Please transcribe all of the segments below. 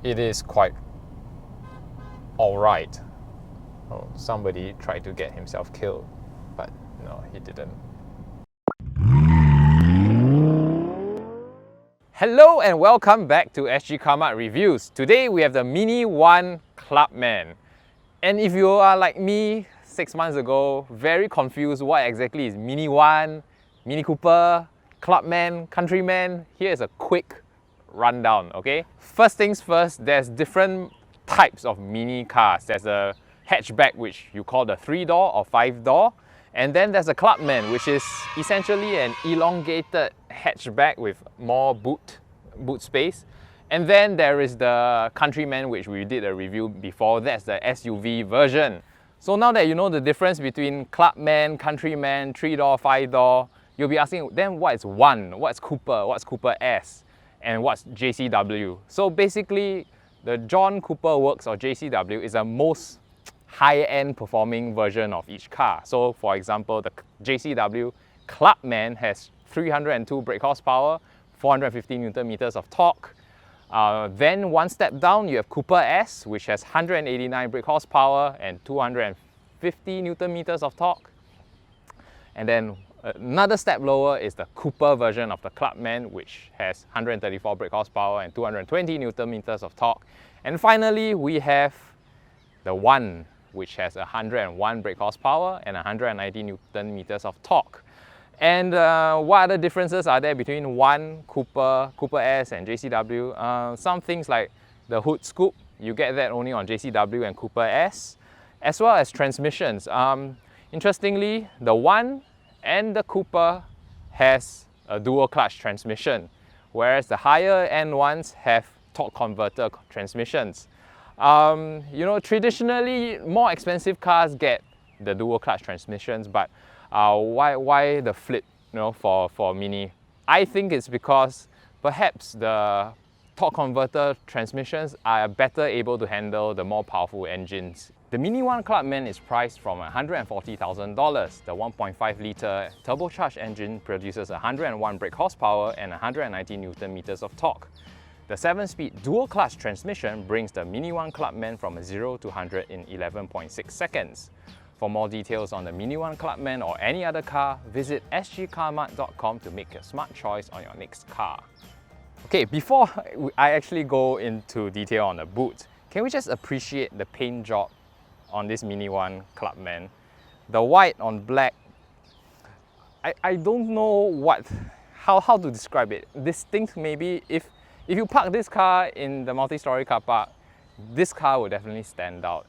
it is quite alright. Oh, somebody tried to get himself killed, but no, he didn't. Hello and welcome back to sgCarMart Reviews. Today we have the MINI One Clubman. And if you are like me 6 months ago, very confused what exactly is MINI One, Mini Cooper, Clubman, Countryman, here is a quick rundown, okay? First things first, there's different types of mini cars. There's a hatchback, which you call the 3-door or 5-door. And then there's a Clubman, which is essentially an elongated hatchback with more boot space. And then there is the Countryman, which we did a review before. That's the SUV version. So now that you know the difference between Clubman, Countryman, 3-door, 5-door, you'll be asking, then what is One? What's Cooper? What's Cooper S? And what's JCW? So basically, the John Cooper Works or JCW is the most high-end performing version of each car. So for example, the JCW Clubman has 302 brake horsepower, 450 Newton meters of torque. Then one step down, you have Cooper S, which has 189 brake horsepower and 250 Newton meters of torque. And then another step lower is the Cooper version of the Clubman, which has 134 brake horsepower and 220 Newton meters of torque. And finally, we have the One, which has 101 brake horsepower and 190 Newton meters of torque. And what other differences are there between One, Cooper S and JCW? Some things like the hood scoop, you get that only on JCW and Cooper S, as well as transmissions. Interestingly, the One and the Cooper has a dual clutch transmission, whereas the higher end ones have torque converter transmissions. You know, traditionally more expensive cars get the dual clutch transmissions, but why the flip, you know, for Mini? I think it's because perhaps the torque converter transmissions are better able to handle the more powerful engines. The MINI One Clubman is priced from $140,000. The 1.5 litre turbocharged engine produces 101 brake horsepower and 190 Newton meters of torque. The 7-speed dual clutch transmission brings the MINI One Clubman from 0 to 100 in 11.6 seconds. For more details on the MINI One Clubman or any other car, visit sgCarMart.com to make your smart choice on your next car. Okay, before I actually go into detail on the boot, can we just appreciate the paint job on this MINI One Clubman? The white on black, I don't know how to describe it. Distinct maybe. If you park this car in the multi-story car park, this car will definitely stand out.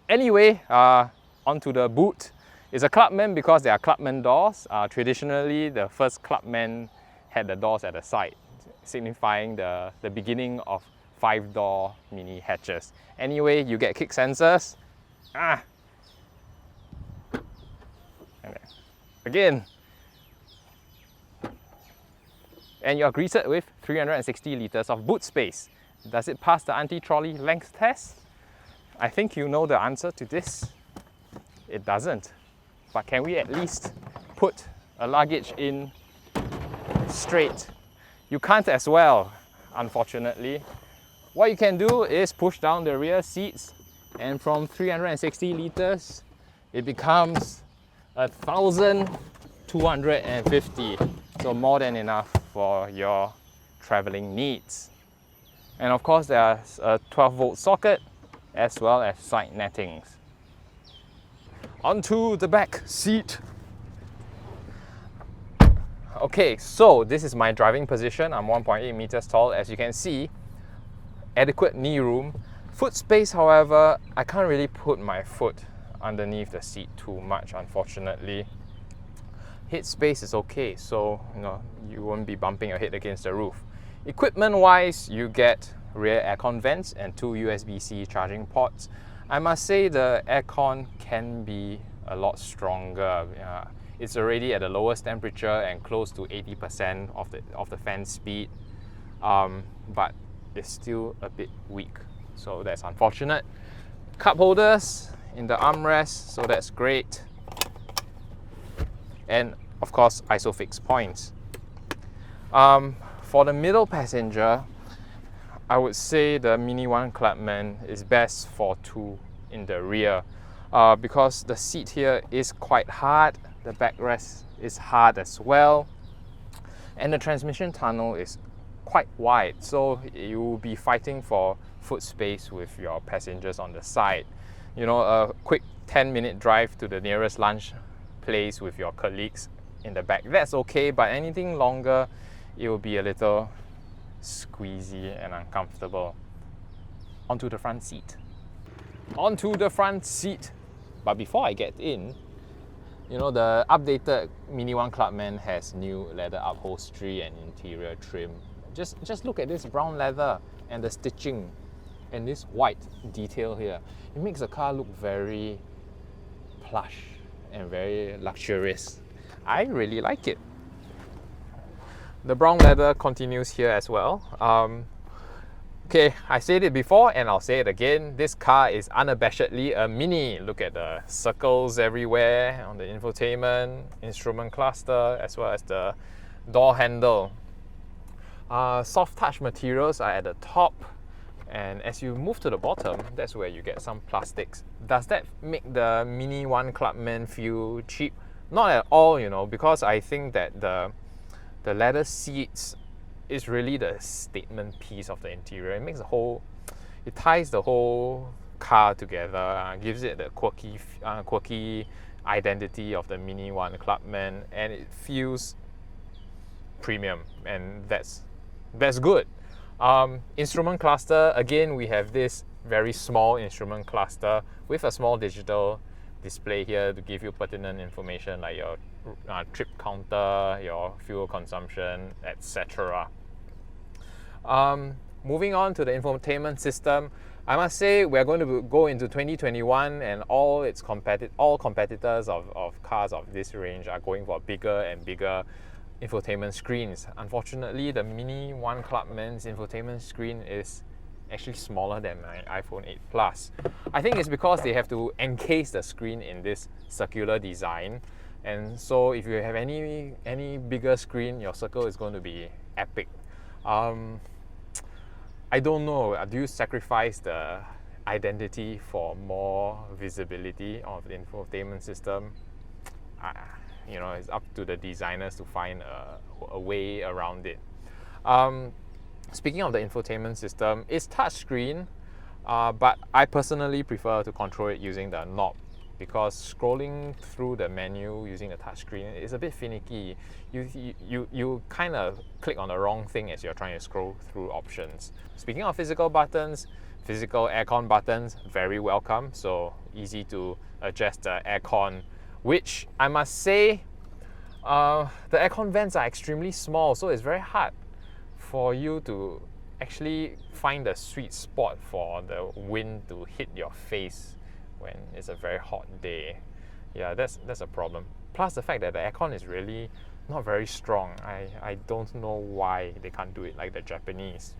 Anyway, onto the boot. It's a Clubman because there are Clubman doors. Traditionally, the first Clubman had the doors at the side, signifying the beginning of 5-door mini hatches. Anyway, you get kick sensors. And then, again. And you're greeted with 360 liters of boot space. Does it pass the anti-trolley length test? I think you know the answer to this. It doesn't. But can we at least put a luggage in straight? You can't as well, unfortunately. What you can do is push down the rear seats, and from 360 liters, it becomes 1,250. So more than enough for your traveling needs. And of course, there's a 12-volt socket as well as side nettings. Onto the back seat. Okay, so this is my driving position. I'm 1.8 meters tall, as you can see. Adequate knee room. Foot space, however, I can't really put my foot underneath the seat too much, unfortunately. Head space is okay, so you won't be bumping your head against the roof. Equipment-wise, you get rear aircon vents and 2 USB-C charging ports. I must say the aircon can be a lot stronger. It's already at the lowest temperature and close to 80% of the fan speed, but it's still a bit weak, so that's unfortunate. Cup holders in the armrest, so that's great. And of course, ISOFIX points. For the middle passenger, I would say the MINI One Clubman is best for two in the rear because the seat here is quite hard, the backrest is hard as well, and the transmission tunnel is quite wide, so you will be fighting for foot space with your passengers on the side. You know, a quick 10-minute drive to the nearest lunch place with your colleagues in the back, that's okay, but anything longer, it will be a little squeezy and uncomfortable. Onto the front seat. Onto the front seat. But before I get in, you know, the updated MINI One Clubman has new leather upholstery and interior trim. Just look at this brown leather and the stitching and this white detail here. It makes the car look very plush and very luxurious. I really like it. The brown leather continues here as well. Okay, I said it before and I'll say it again. This car is unabashedly a Mini. Look at the circles everywhere on the infotainment, instrument cluster, as well as the door handle. Soft touch materials are at the top, and as you move to the bottom, that's where you get some plastics. Does that make the MINI One Clubman feel cheap? Not at all, you know, because I think that the leather seats is really the statement piece of the interior. It makes it ties the whole car together, gives it the quirky identity of the MINI One Clubman, and it feels premium, and that's good. Instrument cluster, again, we have this very small instrument cluster with a small digital display here to give you pertinent information like your trip counter, your fuel consumption, etc. Moving on to the infotainment system, I must say we're going to go into 2021 and all competitors of cars of this range are going for bigger and bigger infotainment screens. Unfortunately, the MINI One Clubman's infotainment screen is actually smaller than my iPhone 8 Plus. I think it's because they have to encase the screen in this circular design, and so if you have any bigger screen, your circle is going to be epic. I don't know, do you sacrifice the identity for more visibility of the infotainment system? You know, it's up to the designers to find a way around it. Speaking of the infotainment system, it's touchscreen, but I personally prefer to control it using the knob because scrolling through the menu using the touchscreen is a bit finicky. You kind of click on the wrong thing as you're trying to scroll through options. Speaking of physical buttons, physical aircon buttons, very welcome. So easy to adjust the aircon, which I must say, the aircon vents are extremely small, so it's very hard for you to actually find the sweet spot for the wind to hit your face when it's a very hot day. Yeah, that's a problem. Plus the fact that the aircon is really not very strong. I don't know why they can't do it like the Japanese.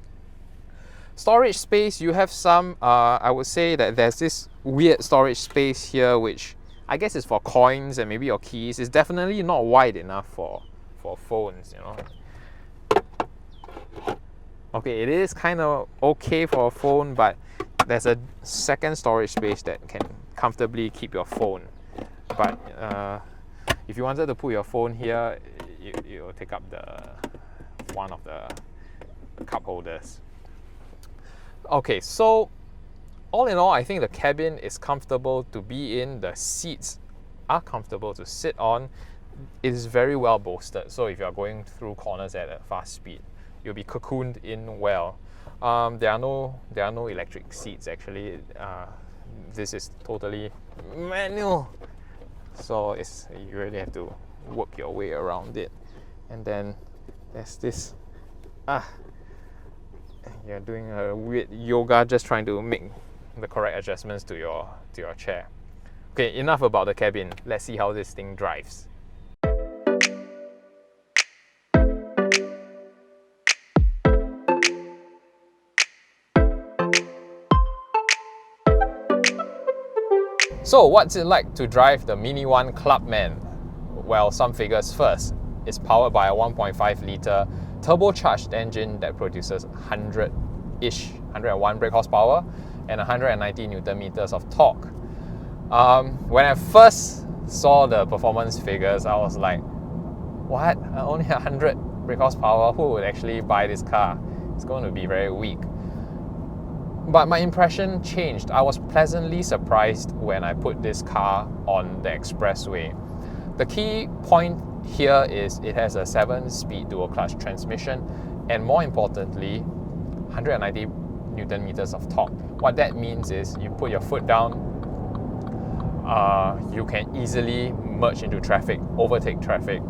Storage space, you have some, I would say that there's this weird storage space here which I guess is for coins and maybe your keys. It's definitely not wide enough for phones, you know. Okay, it is kind of okay for a phone, but there's a second storage space that can comfortably keep your phone. But if you wanted to put your phone here, you'll take up one of the cup holders. Okay, so all in all, I think the cabin is comfortable to be in. The seats are comfortable to sit on. It is very well bolstered, so if you're going through corners at a fast speed, you'll be cocooned in well. There are no electric seats actually. This is totally manual, so you really have to work your way around it. And then there's this. You're doing a weird yoga, just trying to make the correct adjustments to your chair. Okay, enough about the cabin. Let's see how this thing drives. So what's it like to drive the MINI One Clubman? Well, some figures first. It's powered by a 1.5 litre turbocharged engine that produces 100 100-ish, 101 brake horsepower, and 190 Newton meters of torque. When I first saw the performance figures, I was like, what? Only 100 brake horsepower? Who would actually buy this car? It's going to be very weak. But my impression changed. I was pleasantly surprised when I put this car on the expressway. The key point here is it has a 7-speed dual clutch transmission, and more importantly, 190 Newton meters of torque. What that means is you put your foot down, you can easily merge into traffic, overtake traffic.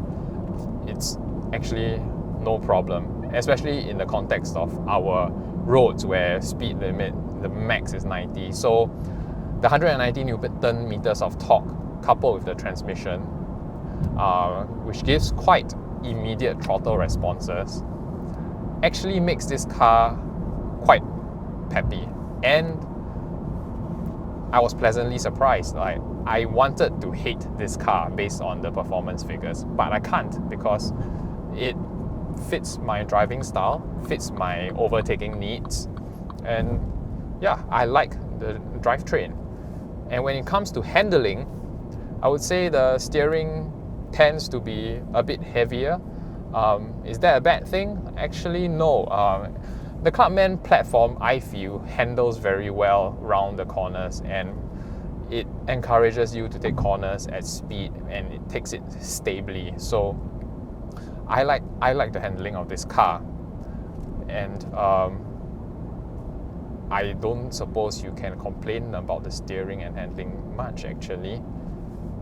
It's actually no problem, especially in the context of our roads where speed limit, the max is 90. So the 190 Newton meters of torque coupled with the transmission, which gives quite immediate throttle responses, actually makes this car quite peppy. And I was pleasantly surprised. Like, I wanted to hate this car based on the performance figures, but I can't because it fits my driving style, fits my overtaking needs, and yeah, I like the drivetrain. And when it comes to handling, I would say the steering tends to be a bit heavier. Is that a bad thing? Actually, no. The Clubman platform, I feel, handles very well around the corners, and it encourages you to take corners at speed, and it takes it stably. So I like the handling of this car, and I don't suppose you can complain about the steering and handling much. Actually,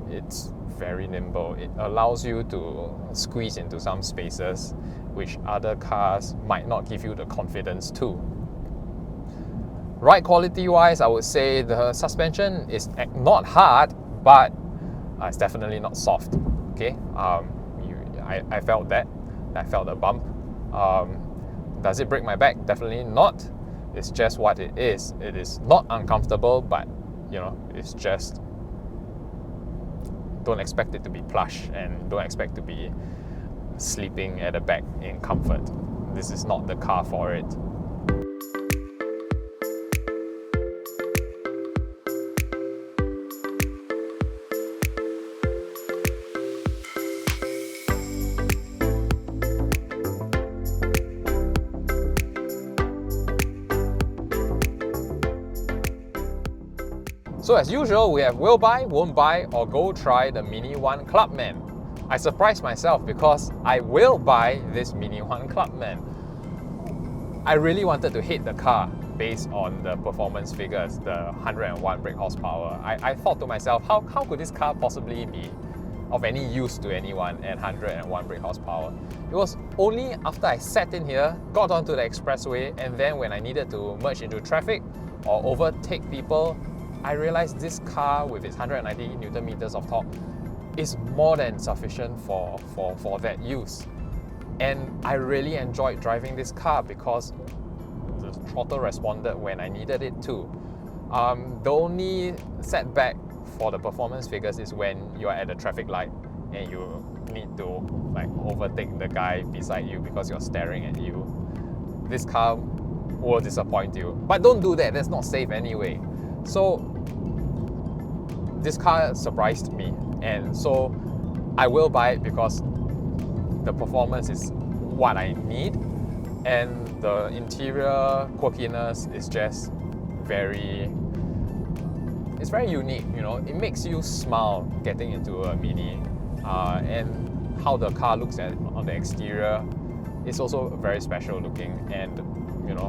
it's very nimble. It allows you to squeeze into some spaces which other cars might not give you the confidence to. Ride quality wise, I would say the suspension is not hard, but it's definitely not soft. Okay, I felt that. I felt a bump. Does it break my back? Definitely not. It's just what it is. It is not uncomfortable, but you know, it's just, don't expect it to be plush, and don't expect to be sleeping at the back in comfort. This is not the car for it. So as usual, we have will buy, won't buy, or go try the MINI One Clubman. I surprised myself because I will buy this MINI One Clubman. I really wanted to hate the car based on the performance figures, the 101 brake horsepower. I thought to myself, how could this car possibly be of any use to anyone at 101 brake horsepower? It was only after I sat in here, got onto the expressway, and then when I needed to merge into traffic or overtake people, I realized this car with its 190 Newton meters of torque is more than sufficient for that use. And I really enjoyed driving this car because the throttle responded when I needed it to. The only setback for the performance figures is when you're at a traffic light and you need to like overtake the guy beside you because you're staring at you. This car will disappoint you. But don't do that, that's not safe anyway. So this car surprised me, and so I will buy it because the performance is what I need, and the interior quirkiness is just very unique. You know, it makes you smile getting into a Mini, and how the car looks on the exterior is also very special looking, and you know,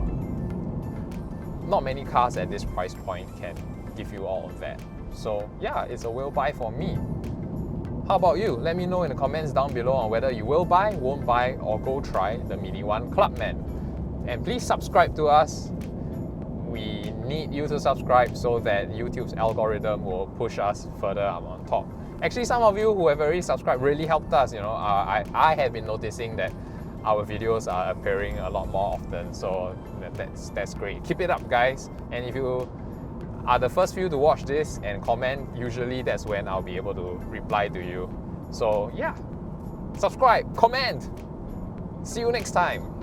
not many cars at this price point can give you all of that. So yeah, it's a will buy for me. How about you? Let me know in the comments down below on whether you will buy, won't buy, or go try the MINI One Clubman. And please subscribe to us. We need you to subscribe so that YouTube's algorithm will push us further up on top. Actually, some of you who have already subscribed really helped us. You know, I have been noticing that our videos are appearing a lot more often, so that's great. Keep it up, guys. And if you are the first few to watch this and comment, usually that's when I'll be able to reply to you. So yeah, subscribe, comment. See you next time.